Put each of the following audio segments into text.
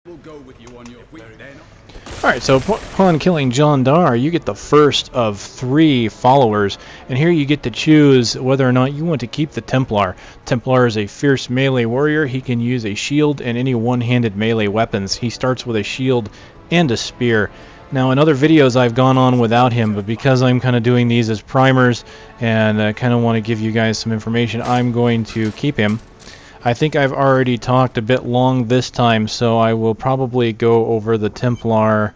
We'll go with you on your then. Alright, so upon killing John Dar, you get the first of 3 followers, and here you get to choose whether or not you want to keep the Templar. Templar is a fierce melee warrior. He can use a shield and any one-handed melee weapons. He starts with a shield and a spear. Now, in other videos I've gone on without him, but because I'm kind of doing these as primers and kind of want to give you guys some information, I'm going to keep him. I think I've already talked a bit long this time, so I will probably go over the Templar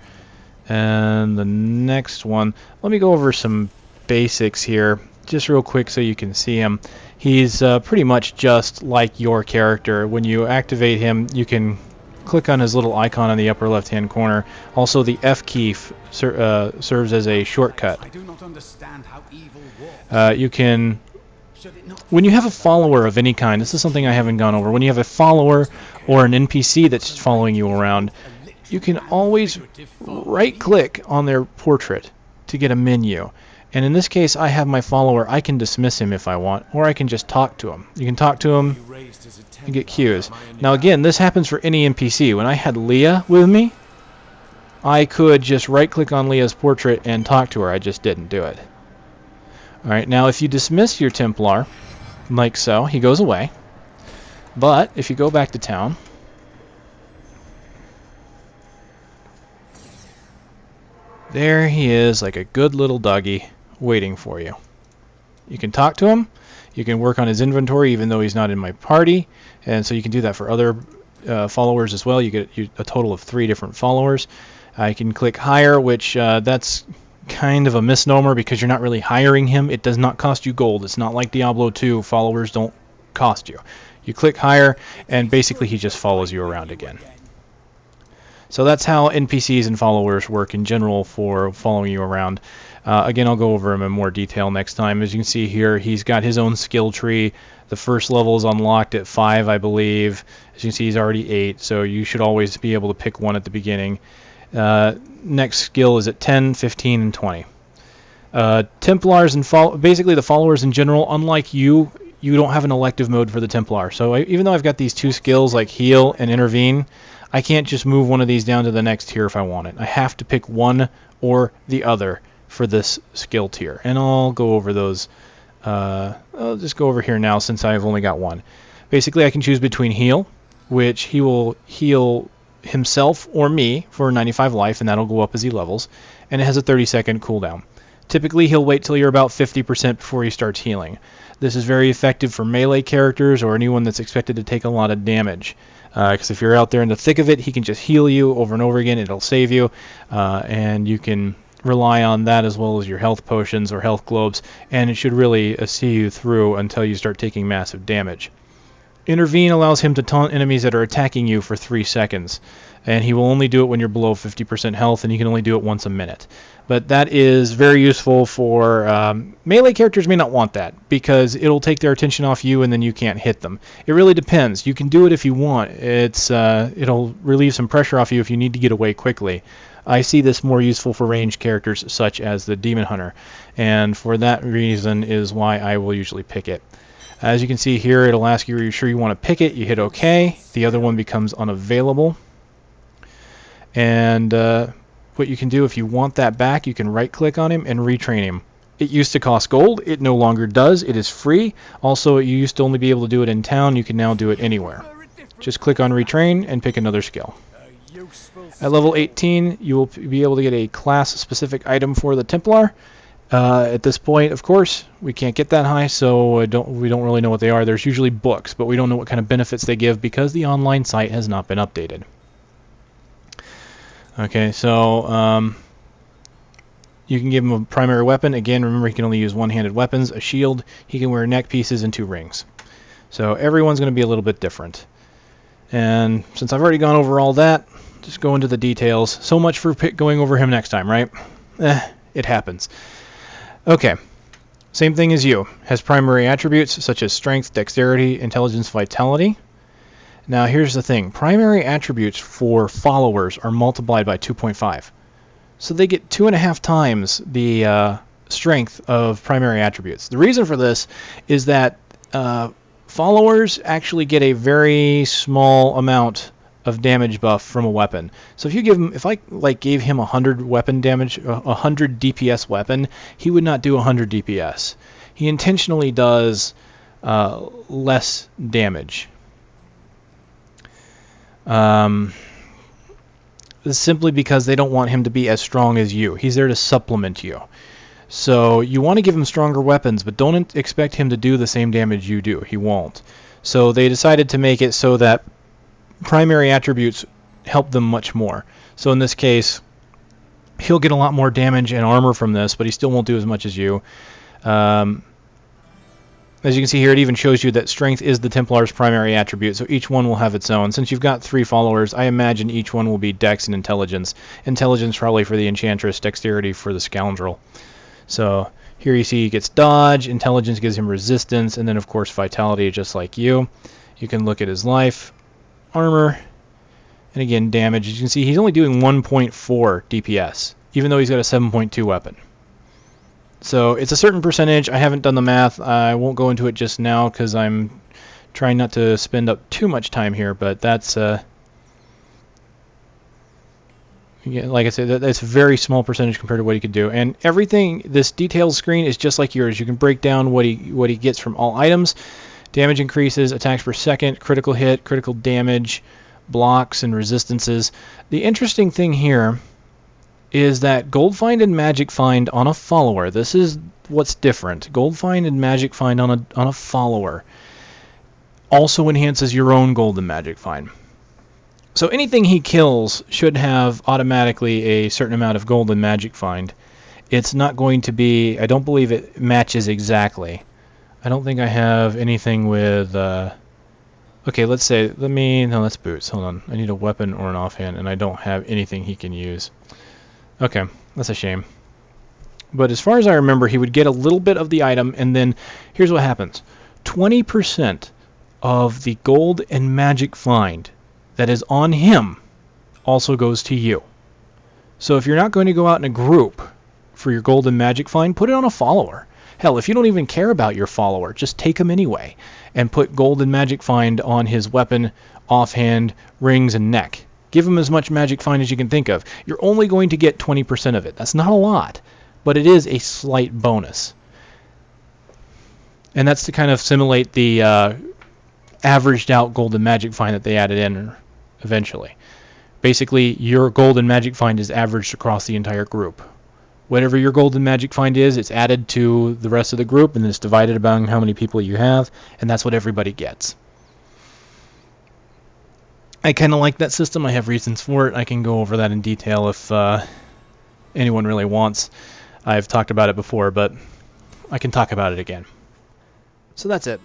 and the next one. Let me go over some basics here, just real quick so you can see him. He's pretty much just like your character. When you activate him, you can click on his little icon in the upper left-hand corner. Also, the F key serves as a shortcut. I do not understand how evil works. You can... When you have a follower of any kind, this is something I haven't gone over, when you have a follower or an NPC that's following you around, you can always right-click on their portrait to get a menu. And in this case, I have my follower. I can dismiss him if I want, or I can just talk to him. You can talk to him and get cues. Now again, this happens for any NPC. When I had Leah with me, I could just right-click on Leah's portrait and talk to her. I just didn't do it. Alright, now if you dismiss your Templar, like so, he goes away. But if you go back to town, there he is, like a good little doggy, waiting for you. You can talk to him, you can work on his inventory even though he's not in my party, and so you can do that for other followers as well. You get a total of 3 different followers. I can click hire, which that's kind of a misnomer because you're not really hiring him. It does not cost you gold. It's not like Diablo 2. Followers don't cost you. You click hire, and basically he just follows you around again. So that's how NPCs and followers work in general for following you around. Again, I'll go over him in more detail next time. As you can see here, he's got his own skill tree. The first level is unlocked at 5, I believe. As you can see, he's already 8, so you should always be able to pick one at the beginning. Next skill is at 10, 15, and 20. Templars and basically the followers in general, unlike you don't have an elective mode for the Templar. So even though I've got these 2 skills like heal and intervene, I can't just move one of these down to the next tier if I want it. I have to pick one or the other for this skill tier. And I'll go over those. I'll just go over here now since I've only got one. Basically, I can choose between heal, which he will heal himself or me for 95 life, and that'll go up as he levels, and it has a 30-second cooldown. Typically he'll wait till you're about 50% before he starts healing. This is very effective for melee characters or anyone that's expected to take a lot of damage, because if you're out there in the thick of it, he can just heal you over and over again. It'll save you, and you can rely on that as well as your health potions or health globes, and it should really see you through until you start taking massive damage. Intervene allows him to taunt enemies that are attacking you for 3 seconds, and he will only do it when you're below 50% health, and you can only do it once a minute. But that is very useful for melee characters. May not want that because it'll take their attention off you, and then you can't hit them. It really depends. You can do it if you want. It'll relieve some pressure off you if you need to get away quickly. I see this more useful for ranged characters such as the Demon Hunter, and for that reason is why I will usually pick it. As you can see here, it'll ask you, are you sure you want to pick it? You hit OK. The other one becomes unavailable. And what you can do, if you want that back, you can right-click on him and retrain him. It used to cost gold. It no longer does. It is free. Also, you used to only be able to do it in town. You can now do it anywhere. Just click on retrain and pick another skill. At level 18, you will be able to get a class-specific item for the Templar. At this point, of course, we can't get that high, so we don't really know what they are. There's usually books, but we don't know what kind of benefits they give because the online site has not been updated. Okay, so you can give him a primary weapon. Again, remember he can only use one-handed weapons, a shield. He can wear neck pieces and 2 rings. So everyone's going to be a little bit different. And since I've already gone over all that, just go into the details. So much for going over him next time, right? It happens. Okay, same thing as you. Has primary attributes such as strength, dexterity, intelligence, vitality. Now here's the thing. Primary attributes for followers are multiplied by 2.5. So they get 2.5 times the strength of primary attributes. The reason for this is that followers actually get a very small amount of damage buff from a weapon. So if you give him, if I like gave him 100 weapon damage, 100 DPS weapon, he would not do 100 DPS. He intentionally does less damage. Simply because they don't want him to be as strong as you. He's there to supplement you. So you want to give him stronger weapons, but don't expect him to do the same damage you do. He won't. So they decided to make it so that primary attributes help them much more. So in this case, he'll get a lot more damage and armor from this, but he still won't do as much as you. As you can see here, it even shows you that strength is the Templar's primary attribute, so each one will have its own. Since you've got 3 followers, I imagine each one will be Dex and Intelligence. Intelligence probably for the Enchantress, Dexterity for the Scoundrel. So here you see he gets Dodge, Intelligence gives him Resistance, and then of course Vitality just like you. You can look at his life, armor, and again damage. As you can see, he's only doing 1.4 DPS, even though he's got a 7.2 weapon. So it's a certain percentage. I haven't done the math. I won't go into it just now because I'm trying not to spend up too much time here, but that's yeah, like I said, that's a very small percentage compared to what he could do. And everything, this details screen is just like yours. You can break down what he gets from all items. Damage increases, attacks per second, critical hit, critical damage, blocks, and resistances. The interesting thing here is that Gold Find and Magic Find on a follower. This is what's different. Gold Find and Magic Find on a follower also enhances your own Gold and Magic Find. So anything he kills should have automatically a certain amount of Gold and Magic Find. It's not going to be, I don't believe it matches exactly. I don't think I have anything with, okay, let's say, no, that's boots. Hold on. I need a weapon or an offhand, and I don't have anything he can use. Okay, that's a shame. But as far as I remember, he would get a little bit of the item, and then here's what happens. 20% of the Gold and Magic Find that is on him also goes to you. So if you're not going to go out in a group for your Gold and Magic Find, put it on a follower. Hell, if you don't even care about your follower, just take him anyway and put Gold and Magic Find on his weapon, offhand, rings, and neck. Give him as much Magic Find as you can think of. You're only going to get 20% of it. That's not a lot, but it is a slight bonus. And that's to kind of simulate the averaged out Gold and Magic Find that they added in eventually. Basically, your Gold and Magic Find is averaged across the entire group. Whatever your Gold and Magic Find is, it's added to the rest of the group, and then it's divided among how many people you have, and that's what everybody gets. I kind of like that system. I have reasons for it. I can go over that in detail if anyone really wants. I've talked about it before, but I can talk about it again. So that's it.